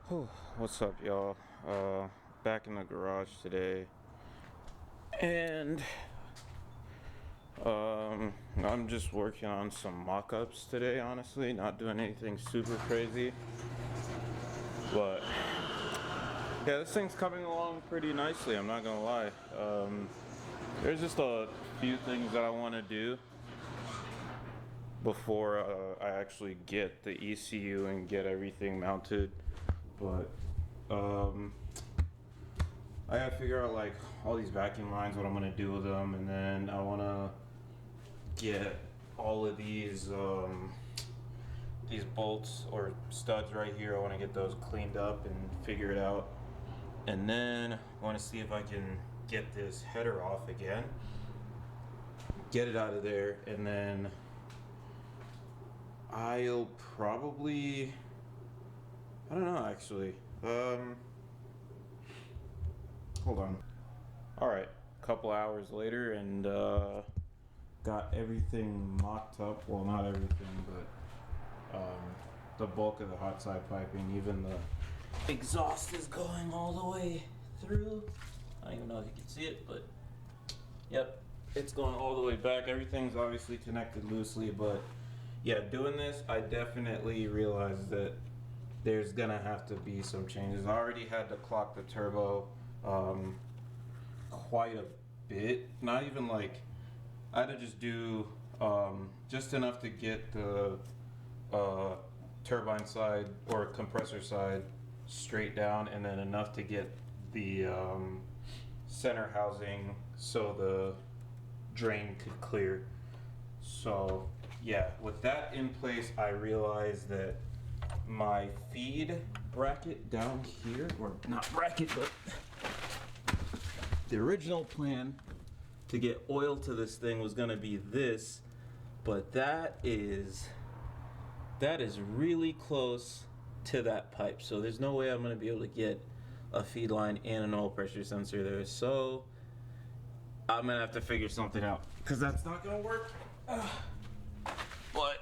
What's up, y'all? Back in the garage today, and I'm just working on some mock-ups today. Honestly, not doing anything super crazy, but yeah, this thing's coming along pretty nicely. I'm not gonna lie. There's just a few things that I want to do before I actually get the ECU and get everything mounted, but I gotta figure out like all these vacuum lines, what I'm gonna do with them, and then I wanna get all of these bolts or studs right here. I wanna get those cleaned up and figure it out, and then I wanna see if I can get this header off again, get it out of there, and then I'll probably, I don't know actually. Hold on. Alright, a couple hours later, and got everything mocked up. Well, not everything, but the bulk of the hot side piping, even the exhaust is going all the way through. I don't even know if you can see it, but yep, it's going all the way back. Everything's obviously connected loosely, but yeah, doing this, I definitely realized that there's gonna have to be some changes. I already had to clock the turbo quite a bit. Not even like, I had to just do just enough to get the turbine side or compressor side straight down, and then enough to get the center housing so the drain could clear. So yeah, with that in place, I realized that my feed bracket down here, or not bracket, but the original plan to get oil to this thing was going to be this, but that is really close to that pipe, so there's no way I'm going to be able to get a feed line and an oil pressure sensor there. So I'm going to have to figure something out, because that's not going to work. But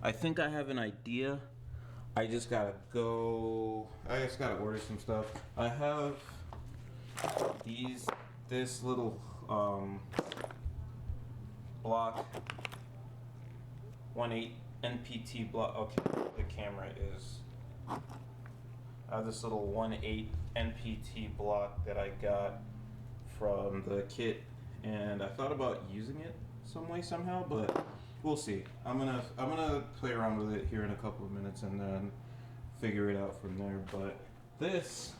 I think I have an idea. I just gotta order some stuff. I have this little block, 1/8 NPT block. Okay, the camera is. I have this little 1/8 NPT block that I got from the kit, and I thought about using it some way somehow, but we'll see. I'm gonna play around with it here in a couple of minutes and then figure it out from there. But this,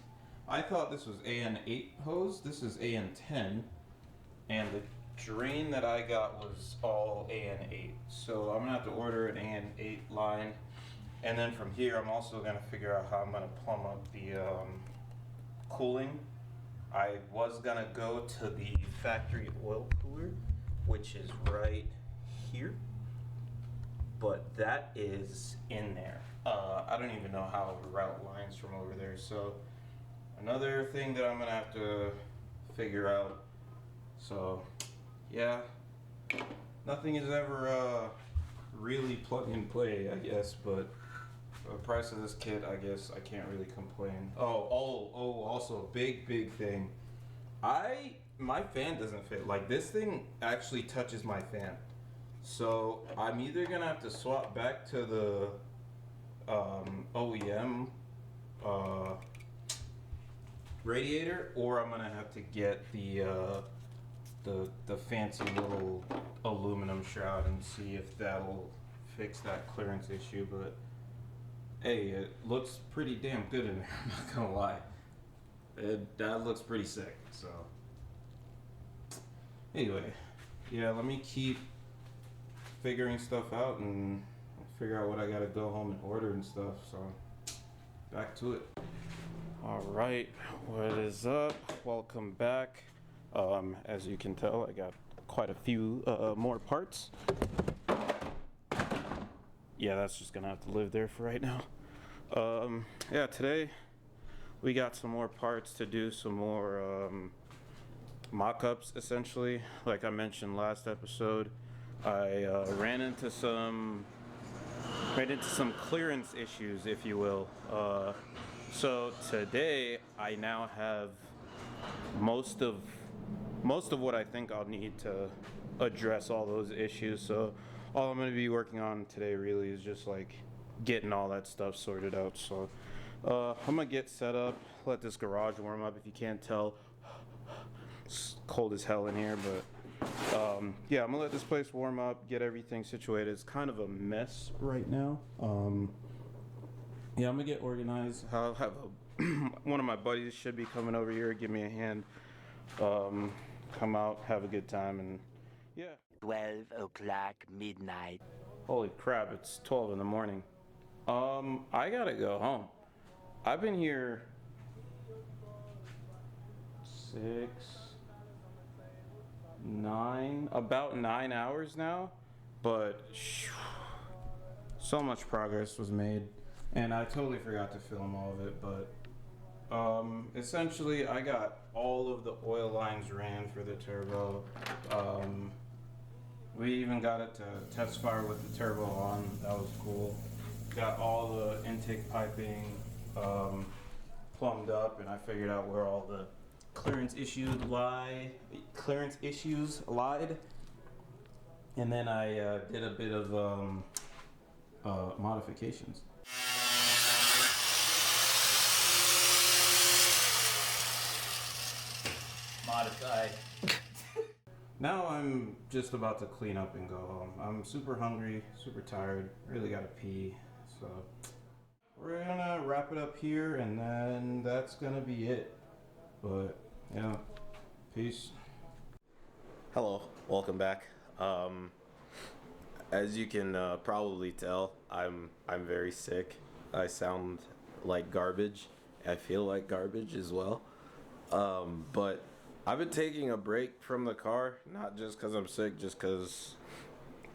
I thought this was AN8 hose. This is AN10, and the drain that I got was all AN8. So I'm gonna have to order an AN8 line, and then from here I'm also gonna figure out how I'm gonna plumb up the cooling. I was gonna go to the factory oil cooler, which is right here, but that is in there. I don't even know how to route lines from over there, so another thing that I'm gonna have to figure out. So yeah, nothing is ever really plug and play, I guess, but for the price of this kit, I guess I can't really complain. Also big thing, my fan doesn't fit. Like, this thing actually touches my fan. So I'm either gonna have to swap back to the OEM radiator, or I'm gonna have to get the fancy little aluminum shroud and see if that'll fix that clearance issue. But hey, it looks pretty damn good in there. I'm not gonna lie. That looks pretty sick. So anyway, yeah, let me keep figuring stuff out and figure out what I gotta go home and order and stuff. So back to it. All right, what is up? Welcome back. As you can tell, I got quite a few more parts. Yeah, that's just gonna have to live there for right now. Yeah, today we got some more parts to do, some more mock-ups essentially. Like I mentioned last episode, I ran into some right into some clearance issues, if you will. So today I now have most of what I think I'll need to address all those issues. So all I'm going to be working on today really is just like getting all that stuff sorted out. So I'm gonna get set up, let this garage warm up. If you can't tell, it's cold as hell in here, but yeah, I'm gonna let this place warm up, get everything situated. It's kind of a mess right now. Yeah, I'm gonna get organized. I'll have one of my buddies should be coming over here, give me a hand. Come out, have a good time, and yeah. 12 o'clock midnight. Holy crap, it's 12 in the morning. I gotta go home. I've been here about 9 hours now, but so much progress was made, and I totally forgot to film all of it, but essentially I got all of the oil lines ran for the turbo. We even got it to test fire with the turbo on. That was cool. Got all the intake piping plumbed up, and I figured out where all the clearance issues lied, and then I did a bit of modifications. Modified. Now I'm just about to clean up and go home. I'm super hungry, super tired, really gotta pee, so we're gonna wrap it up here, and then that's gonna be it. But yeah, peace. Hello, welcome back. As you can probably tell, I'm very sick. I sound like garbage. I feel like garbage as well. But I've been taking a break from the car, not just because I'm sick, just because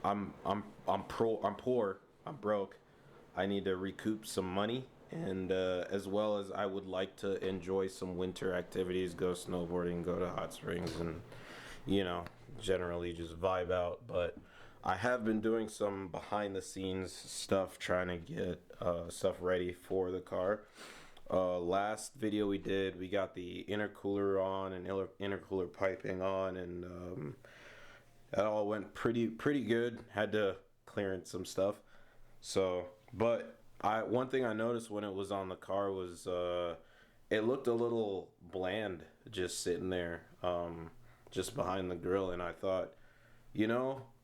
I'm poor, I'm broke. I need to recoup some money, and as well as I would like to enjoy some winter activities, go snowboarding, go to hot springs, and generally just vibe out. But I have been doing some behind the scenes stuff, trying to get stuff ready for the car. Last video we did, we got the intercooler on and intercooler piping on, and that all went pretty good. Had to clearance some stuff. So, but one thing I noticed when it was on the car was it looked a little bland just sitting there, just behind the grill, and I thought,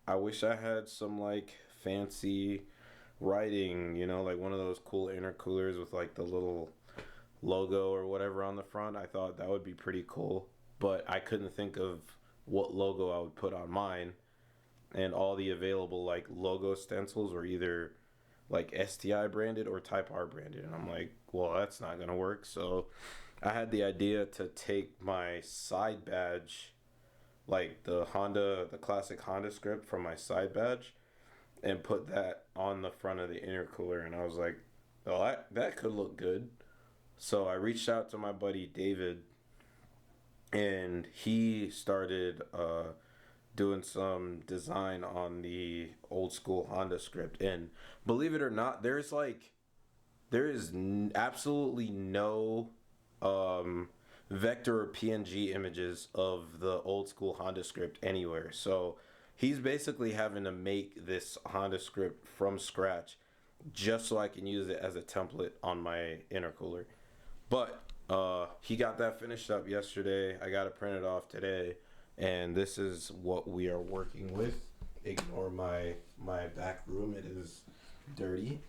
I wish I had some like fancy writing, like one of those cool intercoolers with like the little logo or whatever on the front. I thought that would be pretty cool, but I couldn't think of what logo I would put on mine, and all the available like logo stencils were either like STI branded or Type R branded, and I'm like, well, that's not gonna work. So I had the idea to take my side badge, like the classic Honda script from my side badge, and put that on the front of the intercooler, and I was like, oh, that could look good. So I reached out to my buddy David, and he started doing some design on the old school Honda script. And believe it or not, there is absolutely no vector or PNG images of the old school Honda script anywhere. So he's basically having to make this Honda script from scratch just so I can use it as a template on my intercooler. But he got that finished up yesterday. I got it printed off today, and this is what we are working with. Ignore my back room, it is dirty.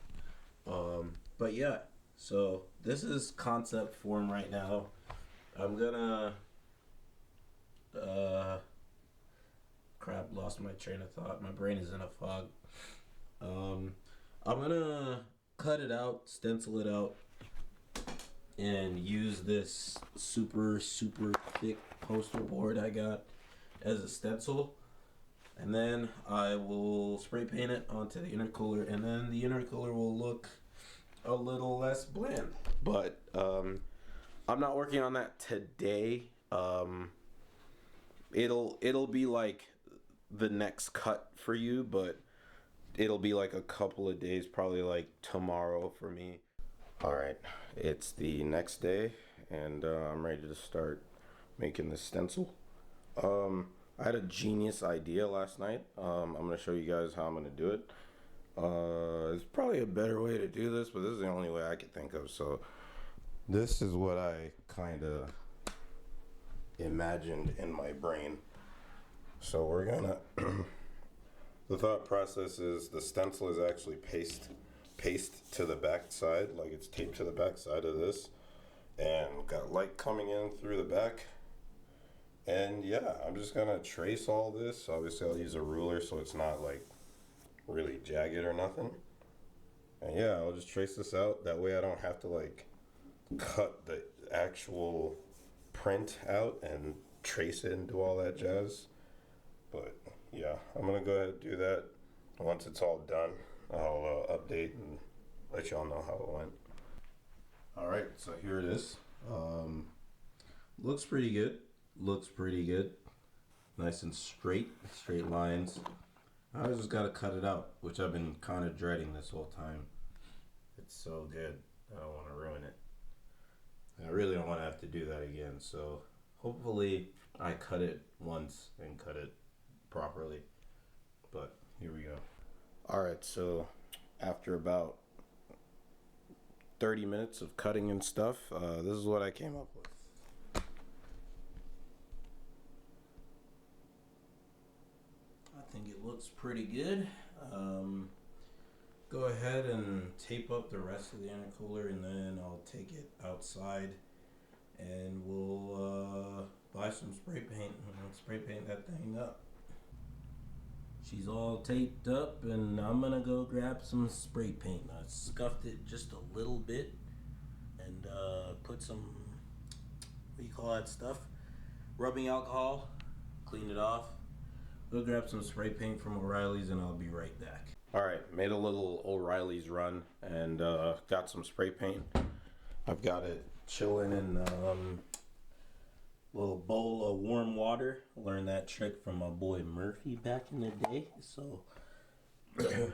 But yeah, so this is concept form right now. I'm gonna crap, lost my train of thought. My brain is in a fog. I'm gonna cut it out, stencil it out, and use this super thick poster board I got as a stencil, and then I will spray paint it onto the intercooler, and then the intercooler will look a little less bland. But I'm not working on that today. It'll be like the next cut for you, but it'll be like a couple of days, probably like tomorrow for me. All right, it's the next day, and I'm ready to start making the stencil. I had a genius idea last night. I'm gonna show you guys how I'm gonna do it. There's probably a better way to do this, but this is the only way I could think of. So this is what I kind of imagined in my brain. So we're gonna the thought process is the stencil is actually paste to the back side, like it's taped to the back side of this, and got light coming in through the back. And yeah, I'm just gonna trace all this. Obviously I'll use a ruler so it's not like really jagged or nothing. And yeah, I'll just trace this out. That way I don't have to like cut the actual print out and trace it and do all that jazz. But yeah, I'm gonna go ahead and do that. Once it's all done, I'll update and let y'all know how it went. All right, so here it is. Looks pretty good. Looks pretty good. Nice and straight lines. I just gotta cut it out, which I've been kind of dreading this whole time. It's so good. I don't want to ruin it. I really don't want to have to do that again. So hopefully I cut it once and cut it properly. But here we go. All right, so after about 30 minutes of cutting and stuff, this is what I came up with. I think it looks pretty good. Go ahead and tape up the rest of the intercooler, and then I'll take it outside and we'll buy some spray paint and spray paint that thing up. She's all taped up, and I'm gonna go grab some spray paint. I scuffed it just a little bit and put some, what do you call that stuff? Rubbing alcohol, clean it off. Go grab some spray paint from O'Reilly's and I'll be right back. All right, made a little O'Reilly's run and got some spray paint. I've got it chilling in a little bowl of warm water. Learned that trick from my boy Murphy back in the day. So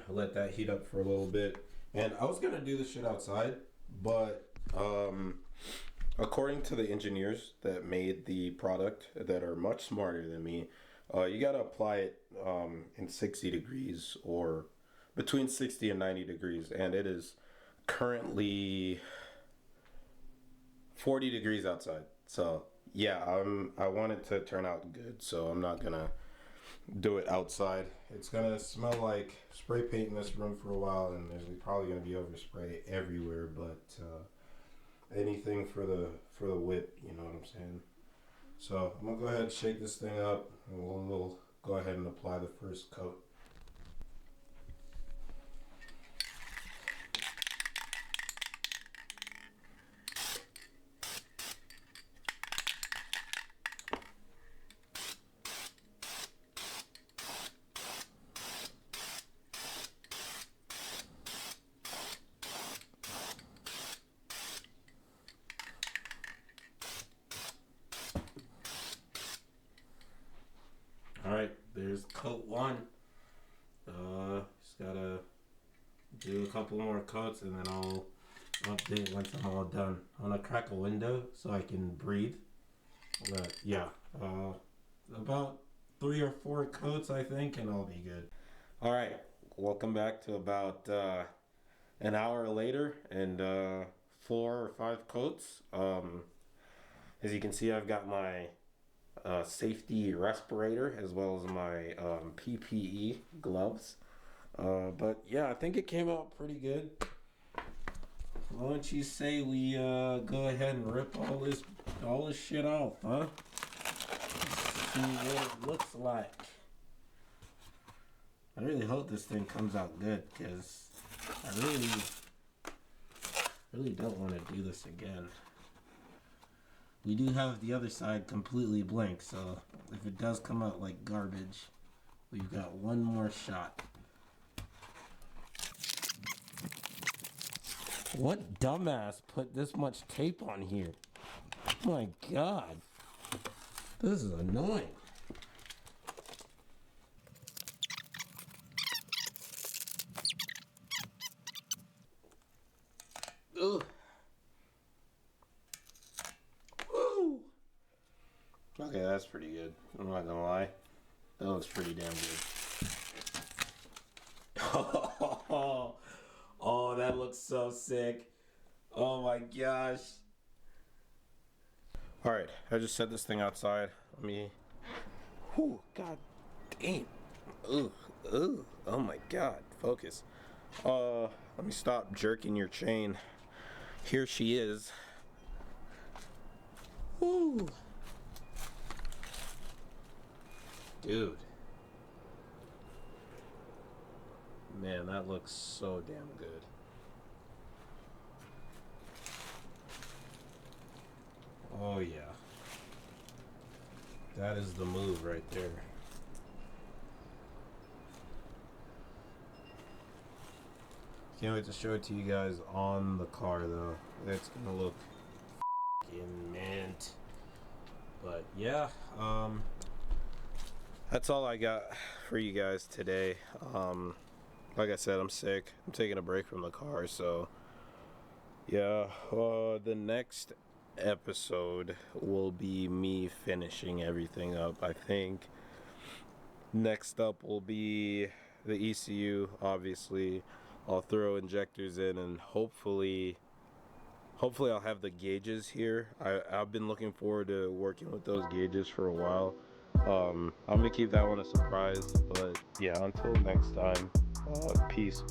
let that heat up for a little bit. And I was gonna do this shit outside, but according to the engineers that made the product, that are much smarter than me, you gotta apply it in 60 degrees or between 60 and 90 degrees, and it is currently 40 degrees outside. So yeah, I want it to turn out good, so I'm not gonna do it outside. It's gonna smell like spray paint in this room for a while, and there's probably gonna be overspray everywhere, but anything for the whip, you know what I'm saying? So I'm gonna go ahead and shake this thing up, and we'll go ahead and apply the first coat. Alright, there's coat one. Just gotta do a couple more coats and then I'll update once I'm all done. I'm gonna crack a window so I can breathe. But yeah, about 3 or 4 coats I think and I'll be good. Alright, welcome back to about an hour later and 4 or 5 coats. As you can see, I've got my safety respirator as well as my PPE gloves. But yeah, I think it came out pretty good. Why don't you say we go ahead and rip all this shit off, huh? Let's see what it looks like. I really hope this thing comes out good, because I really don't want to do this again. We do have the other side completely blank, so if it does come out like garbage, we've got one more shot. What dumbass put this much tape on here? Oh my god. This is annoying. Okay, that's pretty good. I'm not gonna lie. That looks pretty damn good. Oh, that looks so sick. Oh my gosh. Alright, I just set this thing outside. Let me... Whew, god damn. Ugh, ugh. Oh my god. Focus. Let me stop jerking your chain. Here she is. Woo. Dude. Man, that looks so damn good. Oh yeah. That is the move right there. Can't wait to show it to you guys on the car though. It's gonna look f***ing mint. But yeah, that's all I got for you guys today. Like I said, I'm sick. I'm taking a break from the car, so yeah. The next episode will be me finishing everything up. I think next up will be the ECU. Obviously, I'll throw injectors in, and hopefully I'll have the gauges here. I've been looking forward to working with those gauges for a while. I'm gonna keep that one a surprise, but yeah, until next time, peace.